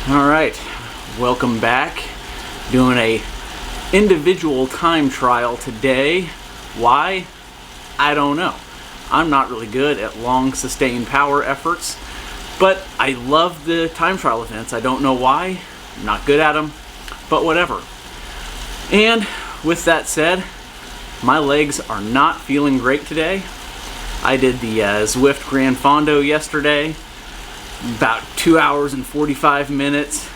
Alright, welcome back. Doing a individual time trial today. Why? I don't know. I'm not really good at long sustained power efforts, but I love the time trial events. I don't know why. I'm not good at them, but whatever. And with that said, my legs are not feeling great today. I did the Zwift Gran Fondo yesterday. About 2 hours and 45 minutes,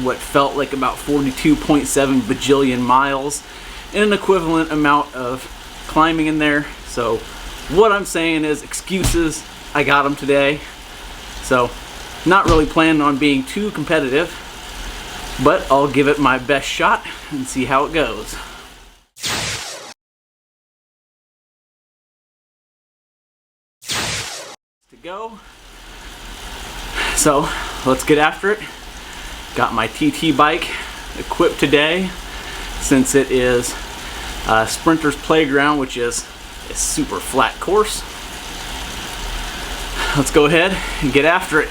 what felt like about 42.7 bajillion miles, and an equivalent amount of climbing in there. So what I'm saying is excuses, I got them today. So not really planning on being too competitive, but I'll give it my best shot and see how it goes. To go. So let's get after it. Got my TT bike equipped today since it is Sprinter's Playground, which is a super flat course. Let's go ahead and get after it.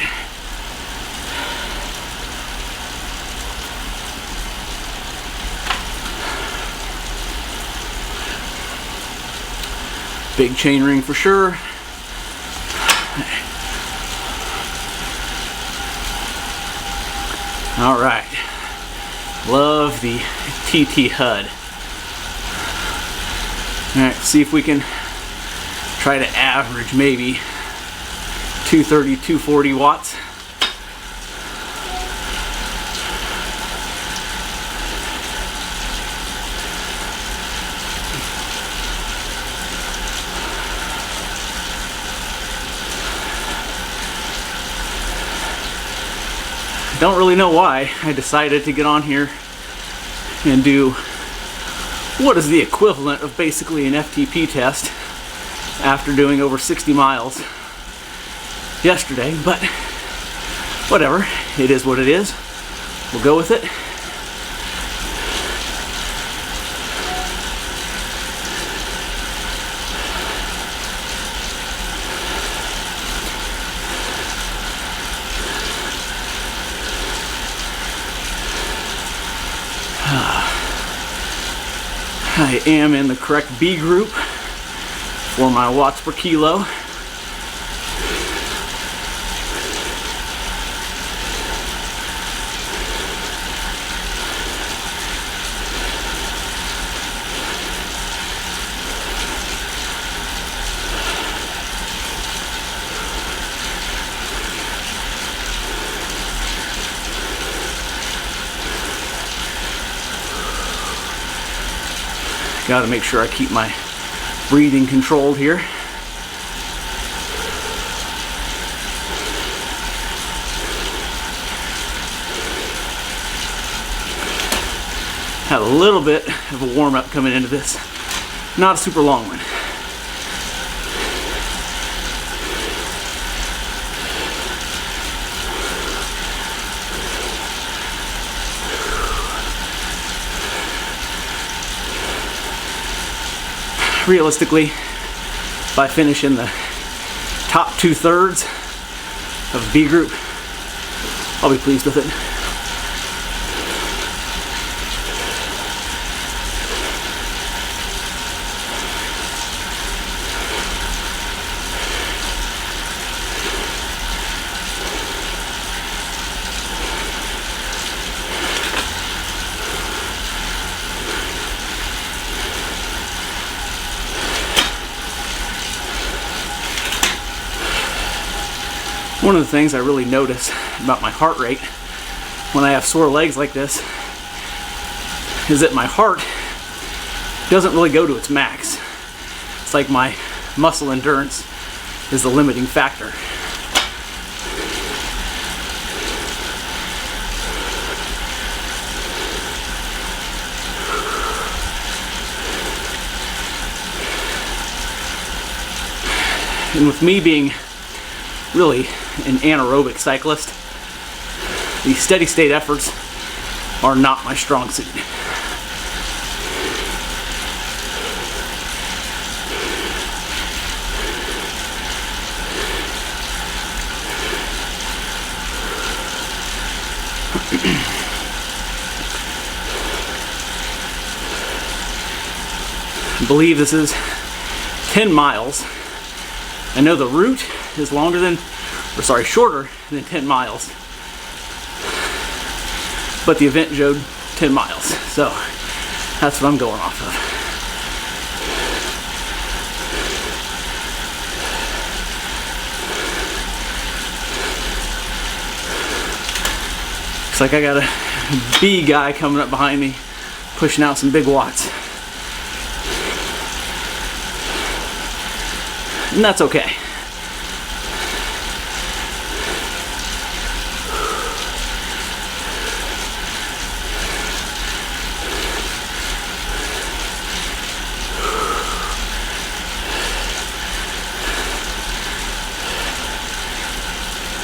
Big chain ring for sure. All right, love the TT HUD. All right, see if we can try to average maybe 230, 240 watts. Don't really know why I decided to get on here and do what is the equivalent of basically an FTP test after doing over 60 miles yesterday, but whatever, it is what it is. We'll go with it. I am in the correct B group for my watts per kilo. Got to make sure I keep my breathing controlled here. Had a little bit of a warm-up coming into this. Not a super long one. Realistically, if I finish in the top 2/3 of B group, I'll be pleased with it. One of the things I really notice about my heart rate when I have sore legs like this is that my heart doesn't really go to its max. It's like my muscle endurance is the limiting factor. And with me being really an anaerobic cyclist, these steady state efforts are not my strong suit. I believe this is 10 miles. I know the route is longer than, or sorry, shorter than 10 miles. But the event showed 10 miles, so that's what I'm going off of. Looks like I got a B guy coming up behind me, pushing out some big watts. And that's okay.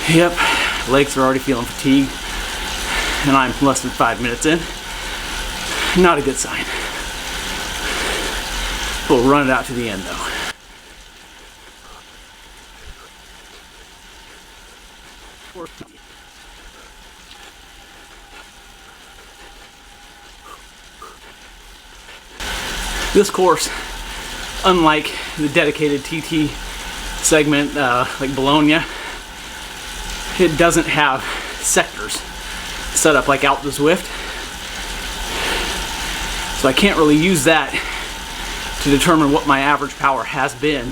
Yep, legs are already feeling fatigued, and I'm less than 5 minutes in. Not a good sign. We'll run it out to the end though. This course, unlike the dedicated TT segment like Bologna, it doesn't have sectors set up like out the Zwift. So I can't really use that to determine what my average power has been.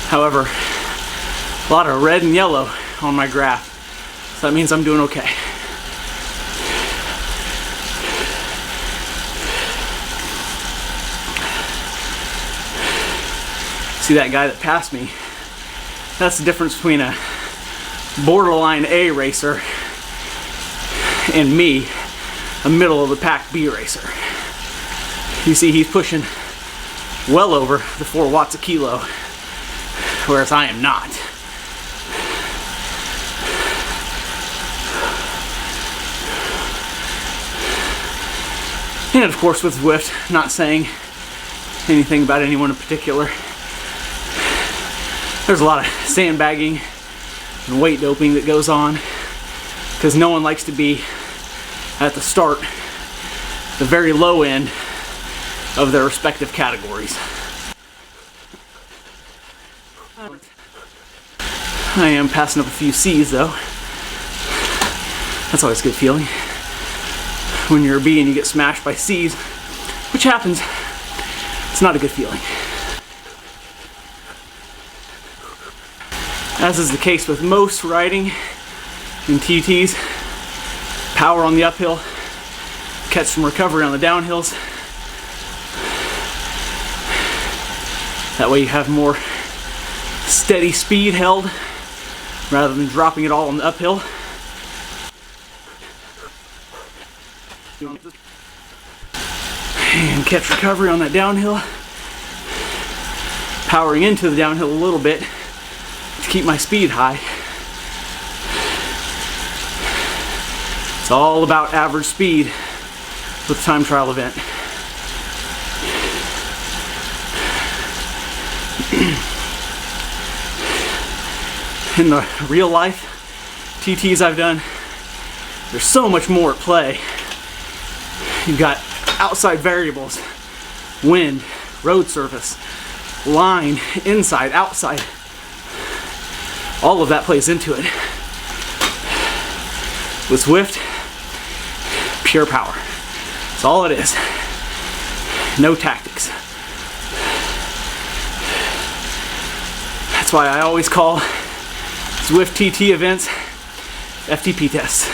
However, a lot of red and yellow on my graph, so that means I'm doing okay. See that guy that passed me? That's the difference between a borderline A racer and me, a middle of the pack B racer. You see he's pushing well over the 4 watts a kilo, whereas I am not. And of course with Zwift, not saying anything about anyone in particular, there's a lot of sandbagging and weight doping that goes on because no one likes to be at the start, the very low end of their respective categories. I am passing up a few C's though. That's always a good feeling. When you're a B and you get smashed by C's, which happens, it's not a good feeling. As is the case with most riding in TTs, power on the uphill, catch some recovery on the downhills. That way you have more steady speed held rather than dropping it all on the uphill. And catch recovery on that downhill. Powering into the downhill a little bit to keep my speed high. It's all about average speed with the time trial event. In the real life TTs I've done, there's so much more at play. You've got outside variables, wind, road surface, line, inside, outside. All of that plays into it. With Zwift, pure power. That's all it is. No tactics. That's why I always call Zwift TT events FTP tests.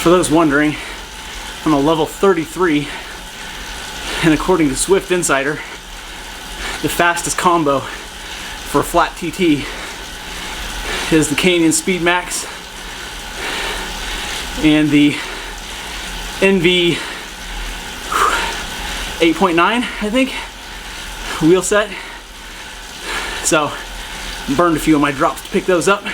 For those wondering, I'm a level 33, and according to Zwift Insider, the fastest combo for a flat TT is the Canyon Speed Max and the NV 8.9, I think, wheel set. So Burned a few of my drops to pick those up.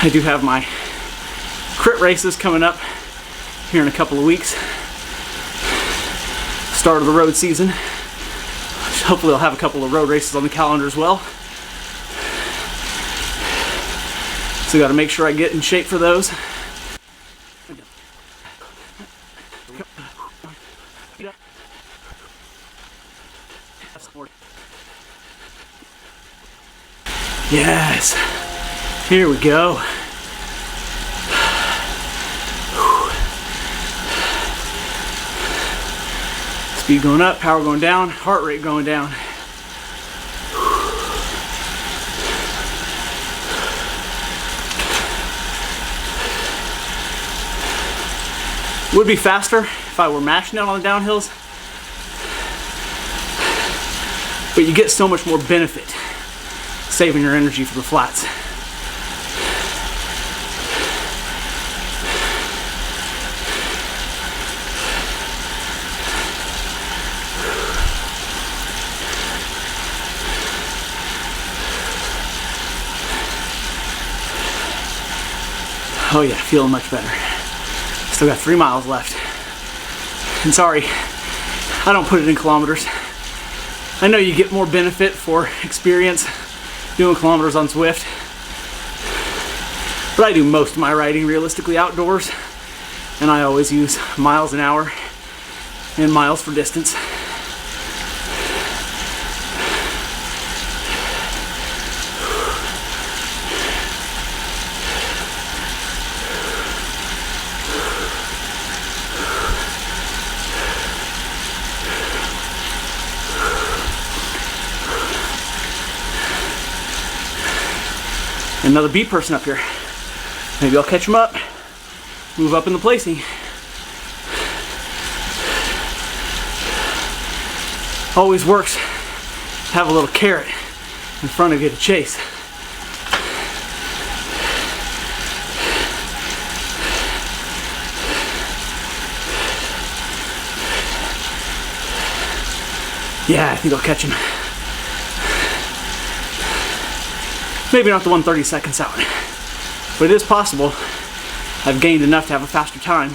I do have my crit races coming up here in a couple of weeks. Start of the road season. Hopefully I'll have a couple of road races on the calendar as well. So got to make sure I get in shape for those. Yes, here we go. Speed going up, power going down, heart rate going down. Would be faster if I were mashing out on the downhills, but you get so much more benefit saving your energy for the flats. Oh yeah, feeling much better. Still got 3 miles left. And sorry, I don't put it in kilometers. I know you get more benefit for experience doing kilometers on Zwift, but I do most of my riding realistically outdoors, and I always use miles an hour and miles for distance. Another B person up here. Maybe I'll catch him up, move up in the placing. Always works to have a little carrot in front of you to chase. Yeah, I think I'll catch him. Maybe not the one 30 seconds out, but it is possible. I've gained enough to have a faster time.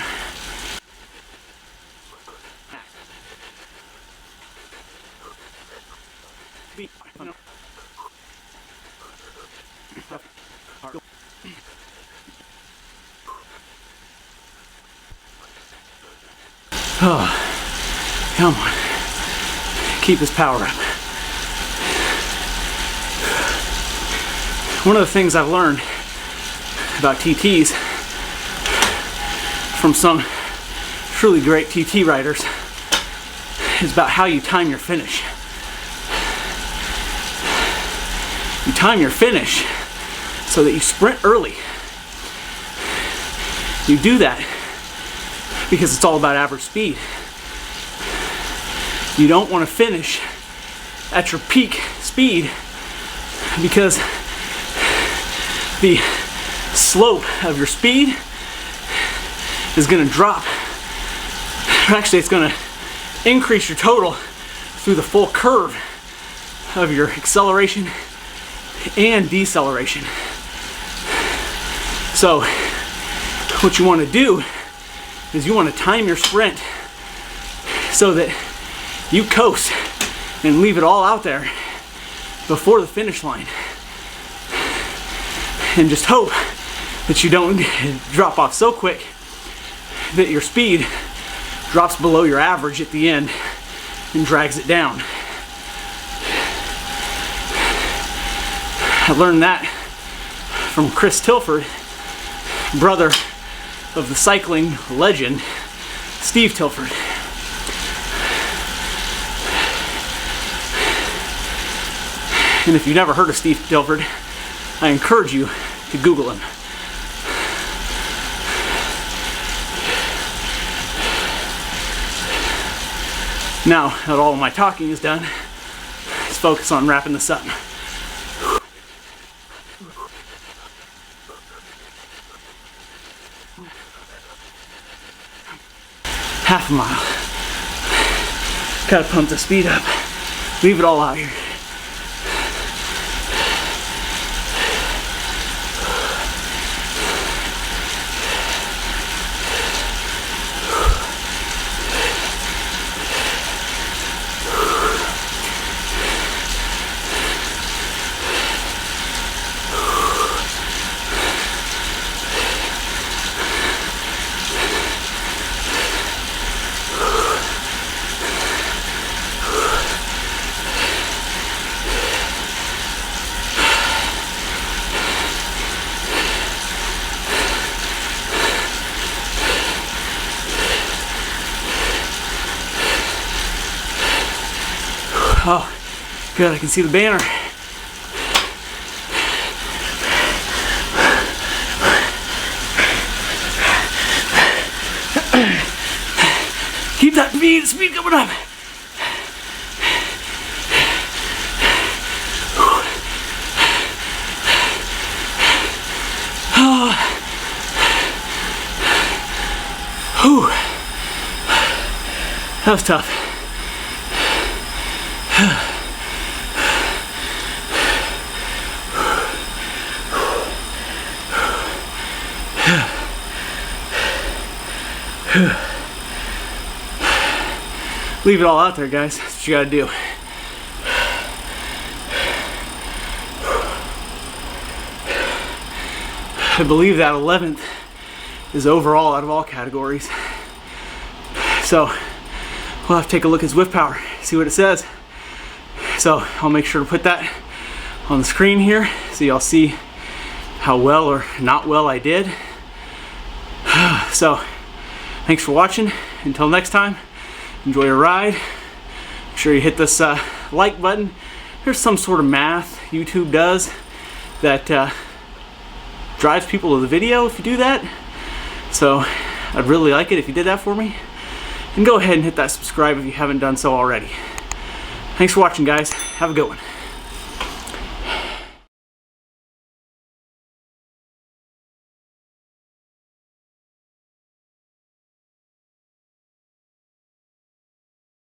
Oh, come on. Keep this power up. One of the things I've learned about TTs from some truly great TT riders is about how you time your finish. You time your finish so that you sprint early. You do that because it's all about average speed. You don't want to finish at your peak speed because the slope of your speed is going to drop. Actually, it's going to increase your total through the full curve of your acceleration and deceleration. So what you want to do is you want to time your sprint so that you coast and leave it all out there before the finish line. And just hope that you don't drop off so quick that your speed drops below your average at the end and drags it down. I learned that from Chris Tilford, brother of the cycling legend Steve Tilford. And if you've never heard of Steve Tilford, I encourage you to Google him. Now that all of my talking is done, let's focus on wrapping this up. half a mile. Gotta pump the speed up. Leave it all out here. Oh, good, I can see the banner. Keep that speed coming up. Oh. Whew. That was tough. Leave it all out there, guys. That's what you gotta do. I believe that 11th is overall out of all categories. So we'll have to take a look at Zwift Power, see what it says. So I'll make sure to put that on the screen here so y'all see how well or not well I did. So thanks for watching. Until next time, enjoy your ride. Make sure you hit this like button. There's some sort of math YouTube does that drives people to the video if you do that. So I'd really like it if you did that for me. And go ahead and hit that subscribe if you haven't done so already. Thanks for watching, guys. Have a good one.